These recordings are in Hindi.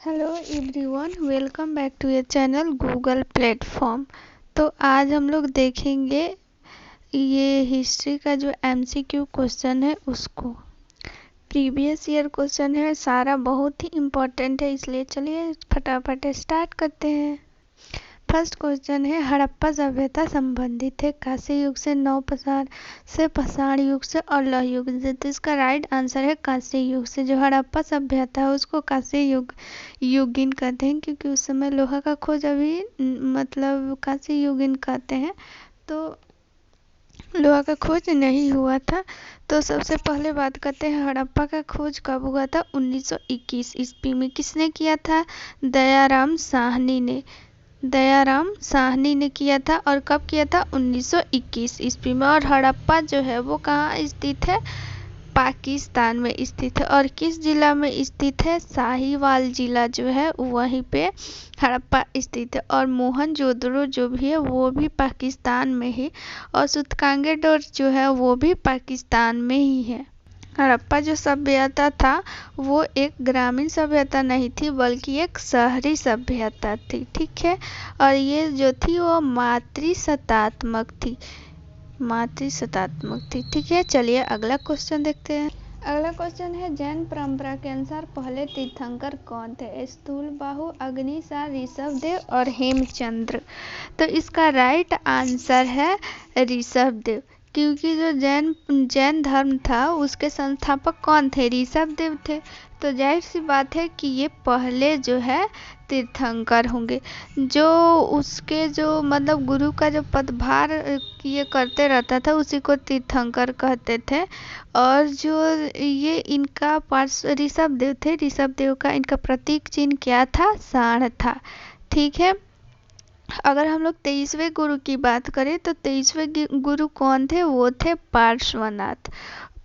Hello everyone, welcome back to your channel Google platform. तो आज हम लोग देखेंगे ये हिस्ट्री का जो एमसीक्यू क्वेश्चन है उसको। प्रीवियस ईयर क्वेश्चन है, सारा बहुत ही इम्पोर्टेंट है, इसलिए चलिए फटाफट स्टार्ट करते हैं। फर्स्ट क्वेश्चन है, हड़प्पा सभ्यता संबंधित है कांस्य युग से, नवपाषाण से, पाषाण युग से और लौह युग से। तो इसका राइट आंसर है कांस्य युग से। जो हड़प्पा सभ्यता है उसको कांस्य युगीन कहते हैं, क्योंकि उस समय लोहा का खोज अभी मतलब कांस्य युगीन कहते हैं, तो लोहा का खोज नहीं हुआ था। तो सबसे पहले बात करते हैं हड़प्पा का खोज कब हुआ था। 1921 ईस्वी में। किसने किया था? दयाराम साहनी ने किया था। और कब किया था? 1921 ईस्वी में। और हड़प्पा जो है वो कहाँ स्थित है? पाकिस्तान में स्थित है। और किस जिला में स्थित है? साहिवाल जिला जो है वहीं पे हड़प्पा स्थित है। और मोहनजोदड़ो जो भी है वो भी पाकिस्तान में ही, और सूतकांगेडोर जो है वो भी पाकिस्तान में ही है। हड़प्पा जो सभ्यता था वो एक ग्रामीण सभ्यता नहीं थी, बल्कि एक शहरी सभ्यता थी। ठीक है। और ये जो थी वो मातृसत्तात्मक थी। ठीक है, चलिए अगला क्वेश्चन देखते हैं। अगला क्वेश्चन है, जैन परंपरा के अनुसार पहले तीर्थंकर कौन थे? स्थूलबाहु, अग्निसार, ऋषभदेव और हेमचंद्र। तो इसका राइट आंसर है ऋषभदेव, क्योंकि जो जैन धर्म था उसके संस्थापक कौन थे? ऋषभदेव थे। तो जाहिर सी बात है कि ये पहले जो है तीर्थंकर होंगे। जो उसके जो मतलब गुरु का जो पदभार ये करते रहता था उसी को तीर्थंकर कहते थे। और जो ये इनका ऋषभदेव थे, ऋषभदेव का इनका प्रतीक चिन्ह क्या था? सांड था। ठीक है। अगर हम लोग 23वें गुरु की बात करें तो 23वें गुरु कौन थे? वो थे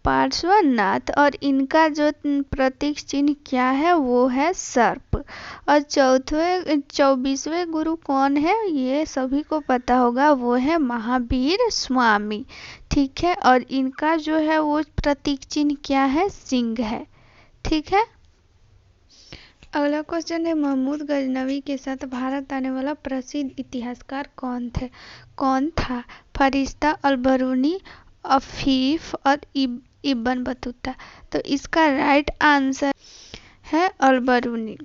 पार्श्वनाथ। और इनका जो प्रतीक चिन्ह क्या है? वो है सर्प। और 24वें गुरु कौन है? ये सभी को पता होगा, वो है महावीर स्वामी। ठीक है। और इनका जो है वो प्रतीक चिन्ह क्या है? सिंह है। ठीक है। अगला क्वेश्चन है, महमूद गजनवी के साथ भारत आने वाला प्रसिद्ध इतिहासकार कौन था? फरिश्ता, अल-बरूनी, अफीफ और इब्न बतूता। तो इसका राइट आंसर है अल-बरूनी,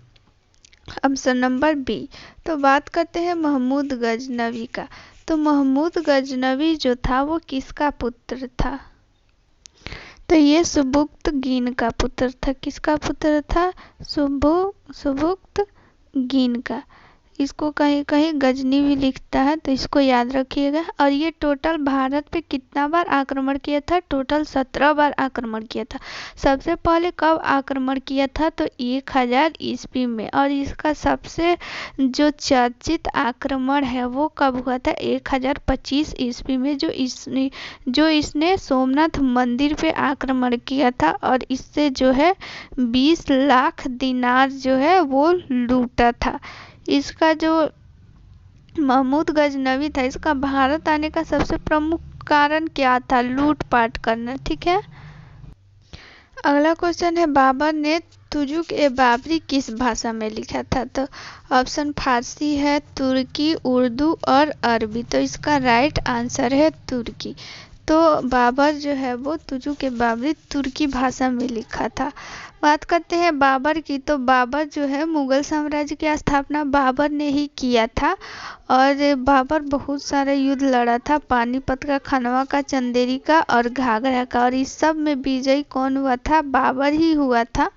ऑप्शन नंबर बी। तो बात करते हैं महमूद गजनवी का। तो महमूद गजनवी जो था वो किसका पुत्र था? तो ये सुबुक्तगीन का पुत्र था। किसका पुत्र था? सुबुक्तगीन का। इसको कहीं कहीं गजनी भी लिखता है, तो इसको याद रखिएगा। और ये टोटल भारत पे कितना बार आक्रमण किया था? टोटल 17 बार आक्रमण किया था। सबसे पहले कब आक्रमण किया था? तो 1000 ईस्वी में। और इसका सबसे जो चर्चित आक्रमण है वो कब हुआ था? 1025 ईस्वी में, जो इसने सोमनाथ मंदिर पे आक्रमण किया था। और इससे जो है 20 लाख दिनार जो है वो लूटा था। इसका जो महमूद गजनवी था, इसका भारत आने का सबसे प्रमुख कारण क्या था? लूटपाट करना। ठीक है। अगला क्वेश्चन है, बाबर ने तुजुक ए बाबरी किस भाषा में लिखा था? तो ऑप्शन फारसी है, तुर्की, उर्दू और अरबी। तो इसका राइट आंसर है तुर्की। तो बाबर जो है वो तुजुक ए बाबरी तुर्की भाषा में लिखा था। बात करते हैं बाबर की। तो बाबर जो है मुगल साम्राज्य की स्थापना बाबर ने ही किया था। और बाबर बहुत सारे युद्ध लड़ा था, पानीपत का, खनवा का, चंदेरी का और घाघरा का। और इस सब में विजयी कौन हुआ था? बाबर ही हुआ था।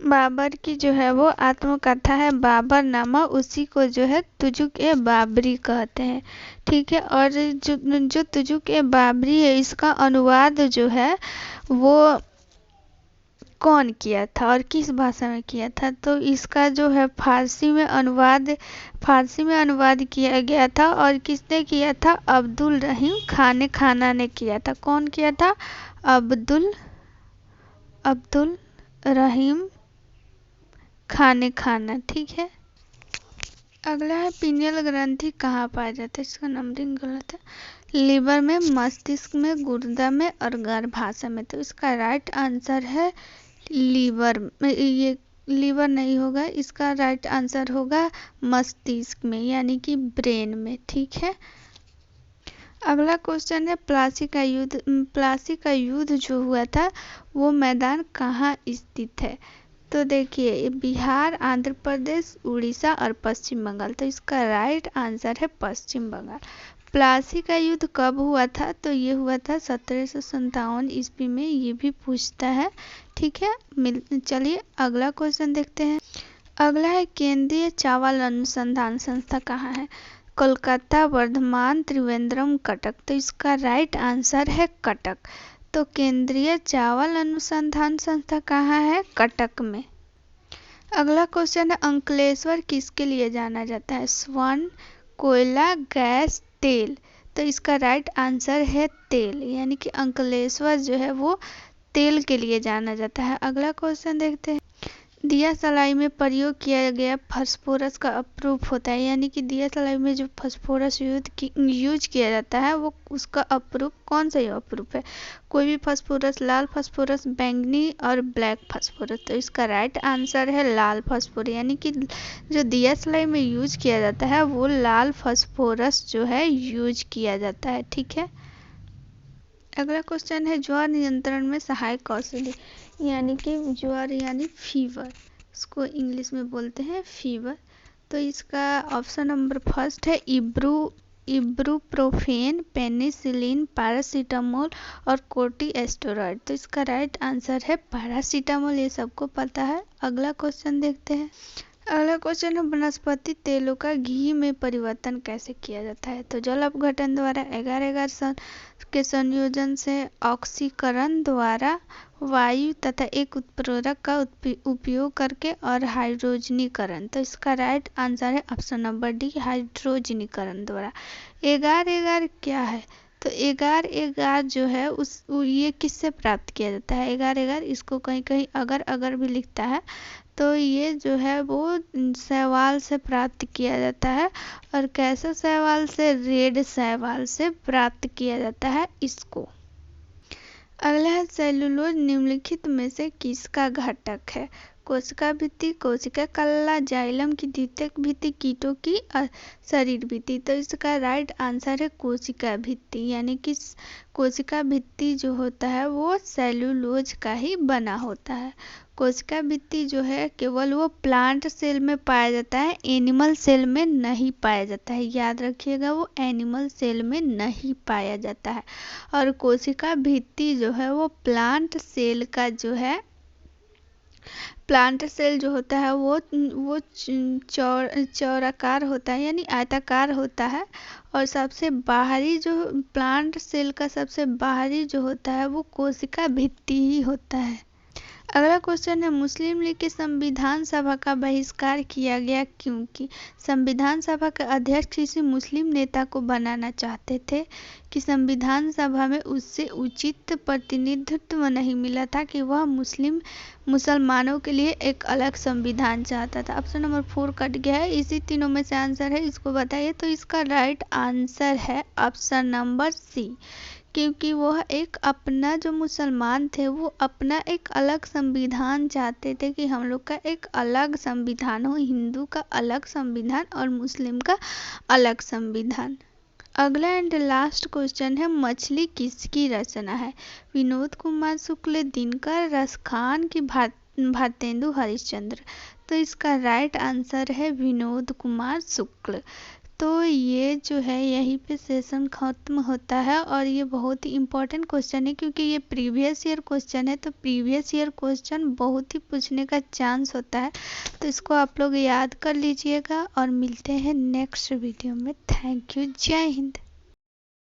बाबर की जो है वो आत्मकथा है बाबरनामा, उसी को जो है तुजुक ए बाबरी कहते हैं। ठीक है। और जो तुजुक ए बाबरी है इसका अनुवाद जो है वो कौन किया था और किस भाषा में किया था? तो इसका जो है फारसी में अनुवाद किया गया था। और किसने किया था? अब्दुल रहीम खाना ने किया था। कौन किया था? अब्दुल रहीम खाना। ठीक है। अगला है, पीनियल ग्रंथि कहाँ पाया जाता है? इसका नंबरिंग गलत है। लीवर में, मस्तिष्क में, गुर्दा में और गर्भाशय में। तो इसका राइट आंसर है लीवर में, ये लीवर नहीं होगा, इसका राइट आंसर होगा मस्तिष्क में यानी कि ब्रेन में। ठीक है, अगला क्वेश्चन है प्लासी का युद्ध जो हुआ था वो मैदान कहाँ स्थित है। तो देखिए बिहार, आंध्र प्रदेश, उड़ीसा और पश्चिम बंगाल। तो इसका राइट आंसर है पश्चिम बंगाल। प्लासी का युद्ध कब हुआ था, तो ये हुआ था 1757 ईस्वी में, ये भी पूछता है। ठीक है, चलिए अगला क्वेश्चन देखते हैं। अगला है केंद्रीय चावल अनुसंधान संस्था कहाँ है। कोलकाता, वर्धमान, त्रिवेंद्रम, कटक। तो इसका राइट आंसर है कटक। तो केंद्रीय चावल अनुसंधान संस्था कहाँ है, कटक में। अगला क्वेश्चन है अंकलेश्वर किसके लिए जाना जाता है। स्वर्ण, कोयला, गैस, तेल। तो इसका राइट आंसर है तेल, यानी कि अंकलेश्वर जो है वो तेल के लिए जाना जाता है। अगला क्वेश्चन देखते हैं। दिया सलाई में प्रयोग किया गया फास्फोरस का अप्रूफ होता है, यानी कि दिया सलाई में जो फास्फोरस यूज किया जाता है वो उसका अप्रूफ कौन सा अप्रूफ है। कोई भी फास्फोरस, लाल फास्फोरस, बैंगनी और ब्लैक फास्फोरस। तो इसका राइट आंसर है लाल फास्फोरस, यानी कि जो दिया सलाई में यूज किया जाता है वो लाल फास्फोरस जो है यूज किया जाता है। ठीक है, अगला क्वेश्चन है ज्वर नियंत्रण में सहायक औषधि, यानी कि ज्वर यानी फीवर, इसको इंग्लिश में बोलते हैं फीवर। तो इसका ऑप्शन नंबर फर्स्ट है इब्रूप्रोफेन, पेनिसिलिन, पैरासीटामोल और कोर्टिकोस्टेरॉइड। तो इसका राइट आंसर है पैरासीटामोल, ये सबको पता है। अगला क्वेश्चन देखते हैं। अगला क्वेश्चन है वनस्पति तेलों का घी में परिवर्तन कैसे किया जाता है। तो जल अपघटन द्वारा, एगार के संयोजन से, ऑक्सीकरण द्वारा, वायु तथा एक उत्प्रेरक का उपयोग करके और हाइड्रोजनीकरण। तो इसका राइट आंसर है ऑप्शन नंबर डी, हाइड्रोजनीकरण द्वारा। एगार क्या है, तो एगार जो है ये किससे प्राप्त किया जाता है। एगार इसको कहीं कहीं अगर भी लिखता है, तो ये जो है वो शैवाल से प्राप्त किया जाता है। और कैसे शैवाल से, रेड शैवाल से प्राप्त किया जाता है इसको। अगला है सेलुलोज निम्नलिखित में से किसका घटक है। कोशिका भित्ति, कोशिका कल्ला, जाइलम की द्वितीयक भित्ति, कीटों की शरीर भित्ति। तो इसका राइट आंसर है कोशिका भित्ति, यानी कि कोशिका भित्ति जो होता है वो सेलुलोज का ही बना होता है। कोशिका भित्ति जो है केवल वो प्लांट सेल में पाया जाता है, एनिमल सेल में नहीं पाया जाता है। याद रखिएगा, वो एनिमल सेल में नहीं पाया जाता है। और कोशिका भित्ति जो है वो प्लांट सेल का जो है, प्लांट सेल जो होता है वो चौराकार होता है, यानी आयताकार होता है। और सबसे बाहरी जो प्लांट सेल का सबसे बाहरी जो होता है वो कोशिका भित्ति ही होता है। अगला क्वेश्चन है मुस्लिम लीग की संविधान सभा का बहिष्कार किया गया क्योंकि। संविधान सभा के अध्यक्ष किसी मुस्लिम नेता को बनाना चाहते थे कि संविधान सभा में उससे उचित प्रतिनिधित्व नहीं मिला था, कि वह मुसलमानों के लिए एक अलग संविधान चाहता था। ऑप्शन नंबर 4 कट गया है, इसी तीनों में से आंसर है, इसको बताइए। तो इसका राइट आंसर है ऑप्शन नंबर सी, क्योंकि वह एक अपना जो मुसलमान थे वो अपना एक अलग संविधान चाहते थे, कि हम लोग का एक अलग संविधान हो, हिंदू का अलग संविधान और मुस्लिम का अलग संविधान। अगला एंड लास्ट क्वेश्चन है मछली किसकी रचना है। विनोद कुमार शुक्ल, दिनकर रसखान की भारतेंदु हरिश्चंद्र। तो इसका राइट आंसर है विनोद कुमार शुक्ल। तो ये जो है यहीं पे सेशन खत्म होता है। और ये बहुत ही इम्पोर्टेंट क्वेश्चन है, क्योंकि ये प्रीवियस ईयर क्वेश्चन है, तो प्रीवियस ईयर क्वेश्चन बहुत ही पूछने का चांस होता है। तो इसको आप लोग याद कर लीजिएगा और मिलते हैं नेक्स्ट वीडियो में। थैंक यू, जय हिंद।